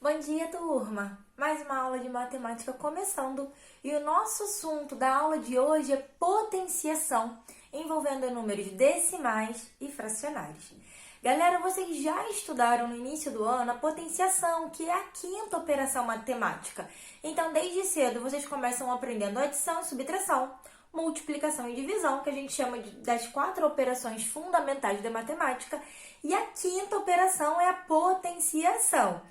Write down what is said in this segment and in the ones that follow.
Bom dia, turma! Mais uma aula de matemática começando e o nosso assunto da aula de hoje é potenciação, envolvendo números decimais e fracionários. Galera, vocês já estudaram no início do ano a potenciação, que é a quinta operação matemática. Então, desde cedo, vocês começam aprendendo adição e subtração, multiplicação e divisão, que a gente chama das 4 operações fundamentais da matemática, e a quinta operação é a potenciação.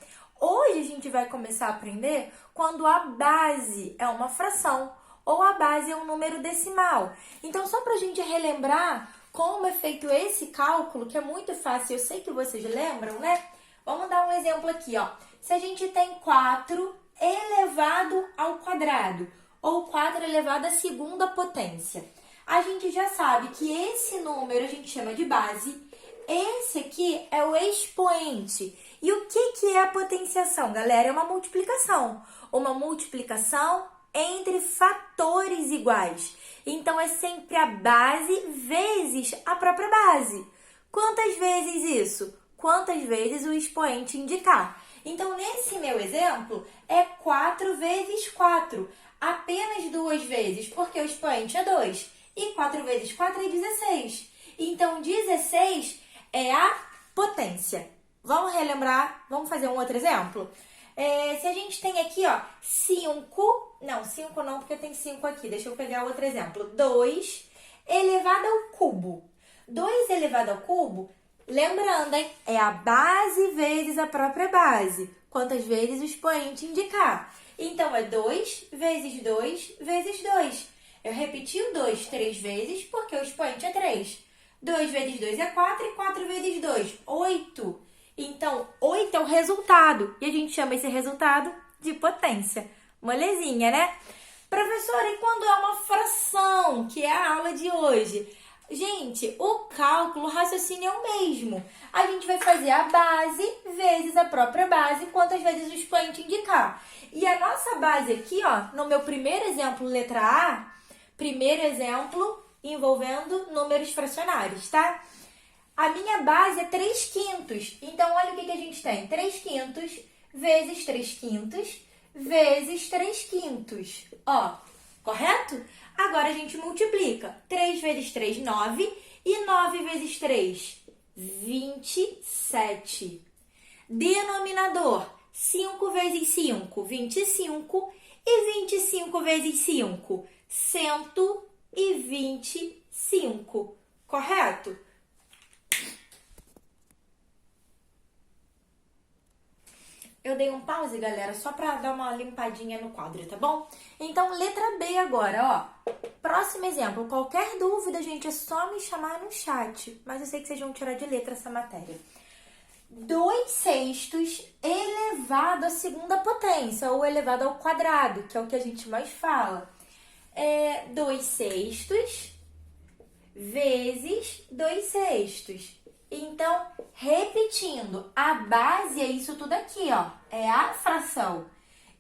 Hoje a gente vai começar a aprender quando a base é uma fração ou a base é um número decimal. Então, só para a gente relembrar como é feito esse cálculo, que é muito fácil, eu sei que vocês lembram, né? Vamos dar um exemplo aqui, ó. Se a gente tem 4 elevado ao quadrado, ou 4 elevado à segunda potência, a gente já sabe que esse número a gente chama de base. Esse aqui é o expoente. E o que é a potenciação, galera? É uma multiplicação. Uma multiplicação entre fatores iguais. Então, é sempre a base vezes a própria base. Quantas vezes isso? Quantas vezes o expoente indicar. Então, nesse meu exemplo, é 4 vezes 4. Apenas 2 vezes, porque o expoente é 2. E 4 vezes 4 é 16. Então, 16 é a potência. Vamos relembrar, vamos fazer um outro exemplo? Se a gente tem aqui, ó, 5, não, 5 não, porque tem 5 aqui, deixa eu pegar outro exemplo. 2 elevado ao cubo. 2 elevado ao cubo, lembrando, hein, é a base vezes a própria base. Quantas vezes o expoente indicar. Então, é 2 vezes 2 vezes 2. Eu repeti o 2 3 vezes, porque o expoente é 3. 2 vezes 2 é 4 e 4 vezes 2, 8. Então, 8 é o resultado. E a gente chama esse resultado de potência. Molezinha, né? Professora, e quando é uma fração, que é a aula de hoje? Gente, o cálculo, o raciocínio é o mesmo. A gente vai fazer a base vezes a própria base, quantas vezes o expoente indicar. E a nossa base aqui, ó, no meu primeiro exemplo, letra A, primeiro exemplo envolvendo números fracionários, tá? A minha base é 3/5. Então, olha o que a gente tem. 3/5 vezes 3/5 vezes 3/5. Ó, correto? Agora, a gente multiplica. 3 vezes 3, 9. E 9 vezes 3, 27. Denominador, 5 vezes 5, 25. E 25 vezes 5, 125. Correto? Eu dei um pause, galera, só para dar uma limpadinha no quadro, tá bom? Então, letra B agora, ó. Próximo exemplo. Qualquer dúvida, gente, é só me chamar no chat. Mas eu sei que vocês vão tirar de letra essa matéria. 2/6 elevado à segunda potência, ou elevado ao quadrado, que é o que a gente mais fala. 2/6 vezes 2/6. Então, repetindo, a base é isso tudo aqui, ó. É a fração.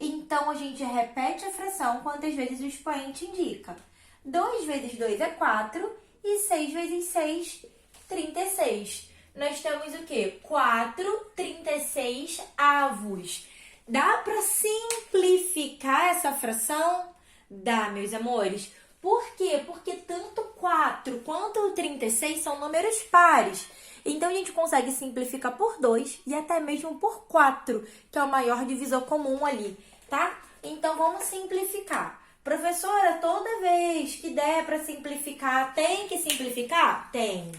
Então, a gente repete a fração quantas vezes o expoente indica. 2 vezes 2 é 4 e 6 vezes 6, 36. Nós temos o quê? 4/36 avos. Dá para simplificar essa fração? Dá, meus amores. Por quê? Porque tanto 4 quanto o 36 são números pares. Então, a gente consegue simplificar por 2 e até mesmo por 4, que é o maior divisor comum ali, tá? Então, vamos simplificar. Professora, toda vez que der para simplificar, tem que simplificar? Tem.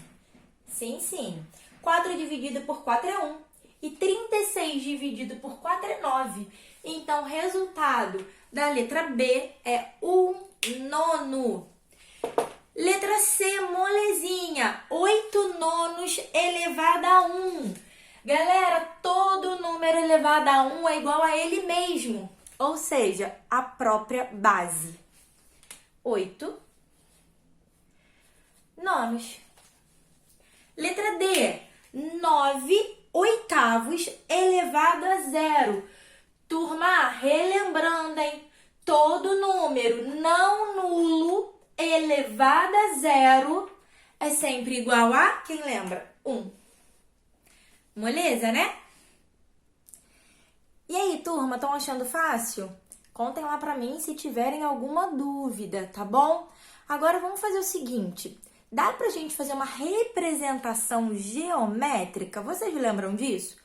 Sim, sim. 4 dividido por 4 é 1. E 36 dividido por 4 é 9. Então, o resultado da letra B é 1/9. Letra C, molezinha. 8/9 elevado a 1. Galera, todo número elevado a 1 é igual a ele mesmo. Ou seja, a própria base. 8/9. Letra D, 9/8 elevado a 0. Turma, relembrando, hein? Todo número não nulo elevado a 0 é sempre igual a, quem lembra? 1. Moleza, né? E aí, turma, estão achando fácil? Contem lá pra mim se tiverem alguma dúvida, tá bom? Agora vamos fazer o seguinte, dá pra gente fazer uma representação geométrica? Vocês lembram disso?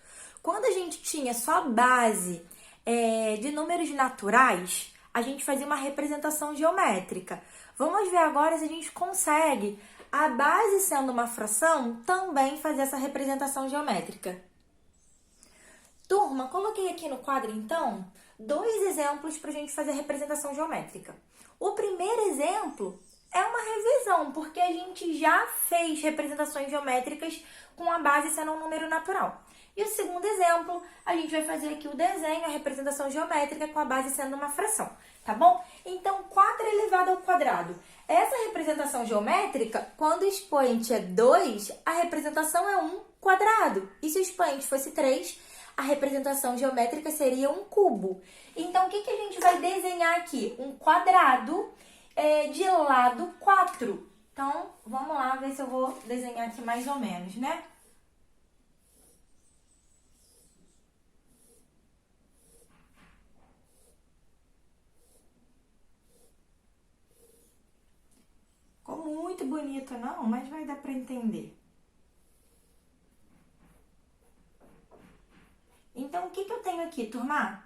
Quando a gente tinha só base de números naturais, a gente fazia uma representação geométrica. Vamos ver agora se a gente consegue, a base sendo uma fração, também fazer essa representação geométrica. Turma, coloquei aqui no quadro, então, 2 exemplos para a gente fazer a representação geométrica. O primeiro exemplo é uma revisão, porque a gente já fez representações geométricas com a base sendo um número natural. E o segundo exemplo, a gente vai fazer aqui o desenho, a representação geométrica com a base sendo uma fração, tá bom? Então, 4 elevado ao quadrado. Essa representação geométrica, quando o expoente é 2, a representação é 1 quadrado. E se o expoente fosse 3, a representação geométrica seria um cubo. Então, o que a gente vai desenhar aqui? Um quadrado de lado 4. Então, vamos lá ver se eu vou desenhar aqui mais ou menos, né? Ficou muito bonito, não? Mas vai dar para entender. Então, o que eu tenho aqui, turma?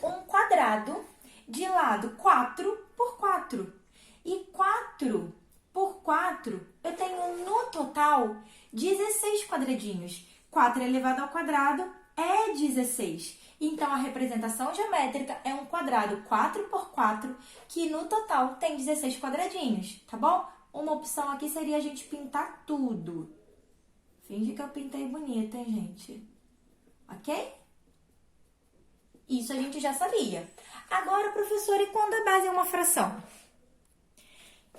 Um quadrado de lado 4 por 4. E 4 por 4, eu tenho no total 16 quadradinhos. 4 elevado ao quadrado é 16. Então, a representação geométrica é um quadrado 4 por 4, que no total tem 16 quadradinhos, tá bom? Uma opção aqui seria a gente pintar tudo. Finge que eu pintei bonito, hein, gente? Ok? Isso a gente já sabia. Agora, professora, e quando a base é uma fração?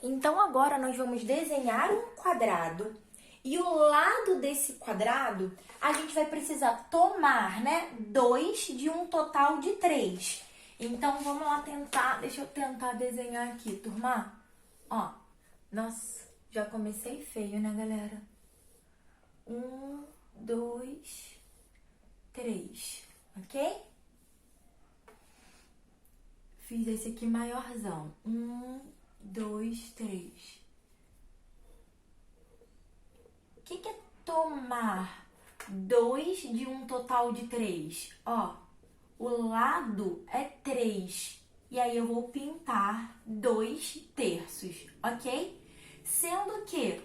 Então, agora nós vamos desenhar um quadrado. E o lado desse quadrado, a gente vai precisar tomar, né, 2 de um total de 3. Então, vamos lá tentar, deixa eu tentar desenhar aqui, turma. Ó, nossa, já comecei feio, né, galera? 1, 2, 3, ok? Fiz esse aqui maiorzão. 1, 2, 3. O que é tomar 2 de um total de 3? Ó, o lado é 3. E aí eu vou pintar 2 terços, ok? Sendo que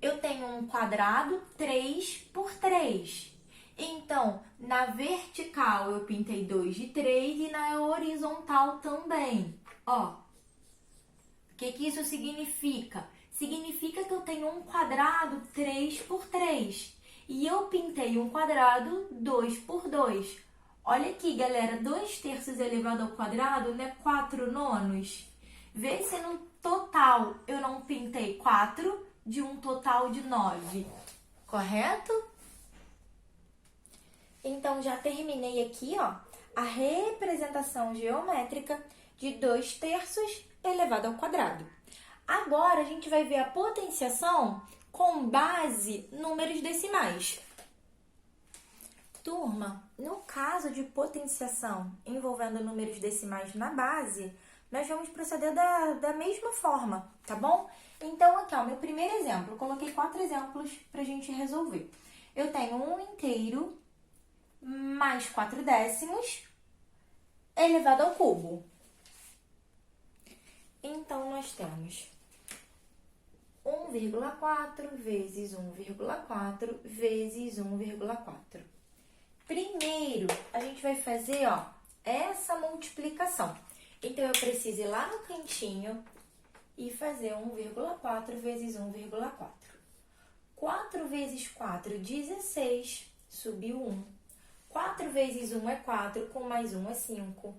eu tenho um quadrado 3 por 3. Então, na vertical eu pintei 2 de 3 e na horizontal também. Ó, o que isso significa? Significa que eu tenho um quadrado 3 por 3. E eu pintei um quadrado 2 por 2. Olha aqui, galera, 2 terços elevado ao quadrado não é 4 nonos? Vê se no total eu não pintei 4 de um total de 9. Correto? Então, já terminei aqui, ó, a representação geométrica de 2 terços elevado ao quadrado. Agora, a gente vai ver a potenciação com base números decimais. Turma, no caso de potenciação envolvendo números decimais na base, nós vamos proceder da mesma forma, tá bom? Então, aqui, ó, meu primeiro exemplo, eu coloquei 4 exemplos pra gente resolver. Eu tenho 1 inteiro mais 4 décimos elevado ao cubo. Então, nós temos 1,4 vezes 1,4 vezes 1,4. Primeiro, a gente vai fazer, ó, essa multiplicação. Então, eu preciso ir lá no cantinho e fazer 1,4 vezes 1,4. 4 vezes 4, 16, subiu 1. 4 vezes 1 é 4, com mais 1 é 5.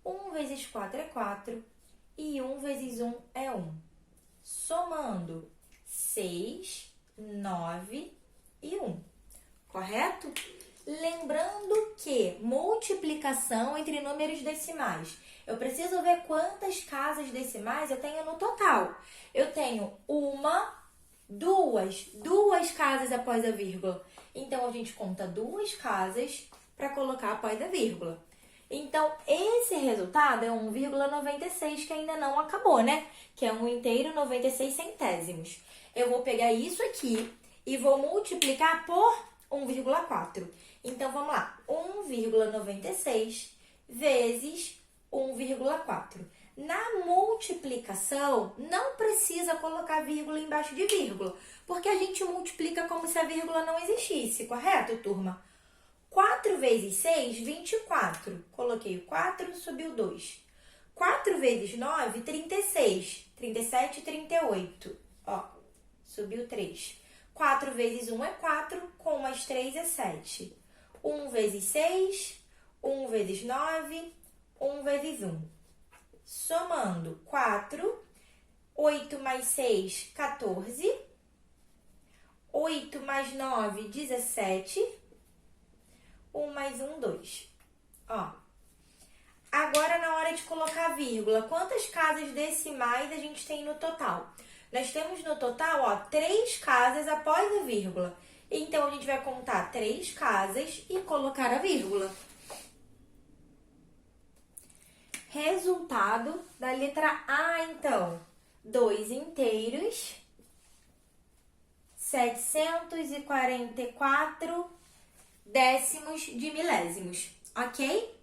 1 vezes 4 é 4 e 1 vezes 1 é 1. Somando 6, 9 e 1. Correto? Lembrando que multiplicação entre números decimais, eu preciso ver quantas casas decimais eu tenho no total. Eu tenho duas casas após a vírgula. Então, a gente conta 2 casas para colocar após a vírgula. Então, esse resultado é 1,96, que ainda não acabou, né? Que é 1 inteiro 96 centésimos. Eu vou pegar isso aqui e vou multiplicar por 1,4. Então, vamos lá. 1,96 vezes 1,4. Na multiplicação, não precisa colocar vírgula embaixo de vírgula, porque a gente multiplica como se a vírgula não existisse, correto, turma? 4 vezes 6, 24. Coloquei o 4, subiu 2. 4 vezes 9, 36. 37, 38. Ó, subiu 3. 4 vezes 1 é 4, com mais 3 é 7. 1 vezes 6, 1 vezes 9, 1 vezes 1. Somando 4, 8 mais 6, 14. 8 mais 9, 17. 1 mais 1, 2. Ó. Agora, na hora de colocar vírgula, quantas casas decimais a gente tem no total? Nós temos no total, ó, 3 casas após a vírgula. Então, a gente vai contar 3 casas e colocar a vírgula. Resultado da letra A, então. 2 inteiros, 744 décimos de milésimos, ok?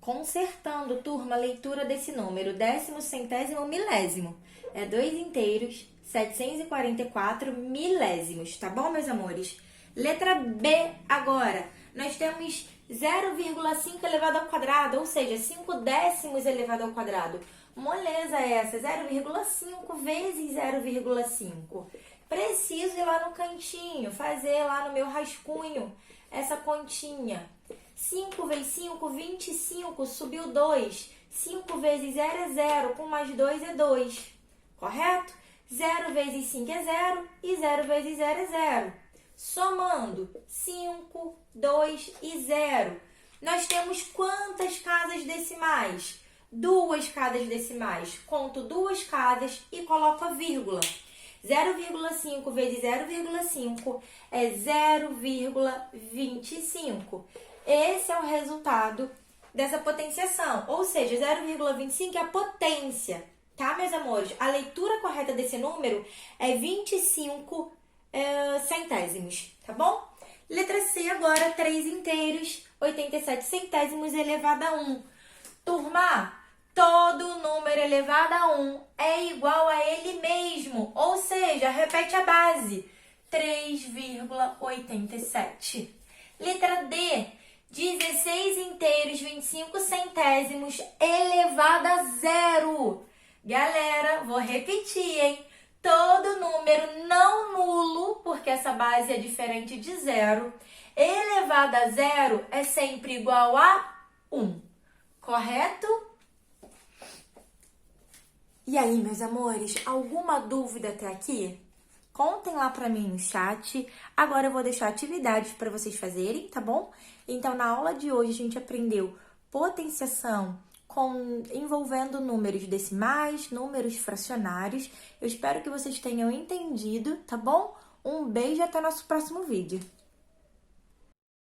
Consertando, turma, a leitura desse número, décimo, centésimo, milésimo. É 2 inteiros, 744 milésimos, tá bom, meus amores? Letra B agora. Nós temos 0,5 elevado ao quadrado, ou seja, 5 décimos elevado ao quadrado. Moleza essa, 0,5 vezes 0,5. Preciso ir lá no cantinho, fazer lá no meu rascunho essa continha. 5 vezes 5, 25, subiu 2. 5 vezes 0 é 0, com mais 2 é 2. Correto? 0 vezes 5 é 0 e 0 vezes 0 é 0. Somando 5, 2 e 0. Nós temos quantas casas decimais? 2 casas decimais. Conto 2 casas e coloco a vírgula. 0,5 vezes 0,5 é 0,25. Esse é o resultado dessa potenciação, ou seja, 0,25 é a potência, tá, meus amores? A leitura correta desse número é 25 centésimos, tá bom? Letra C agora, 3 inteiros, 87 centésimos elevado a 1. Turma, todo número elevado a 1 é igual a ele mesmo, ou seja, repete a base, 3,87. Letra D, 16 inteiros, 25 centésimos elevado a 0. Galera, vou repetir, hein? Todo número não nulo, porque essa base é diferente de 0, elevado a 0 é sempre igual a 1. Correto? E aí, meus amores, alguma dúvida até aqui? Contem lá pra mim no chat. Agora eu vou deixar atividades para vocês fazerem, tá bom? Então, na aula de hoje, a gente aprendeu potenciação envolvendo números decimais, números fracionários. Eu espero que vocês tenham entendido, tá bom? Um beijo e até o nosso próximo vídeo.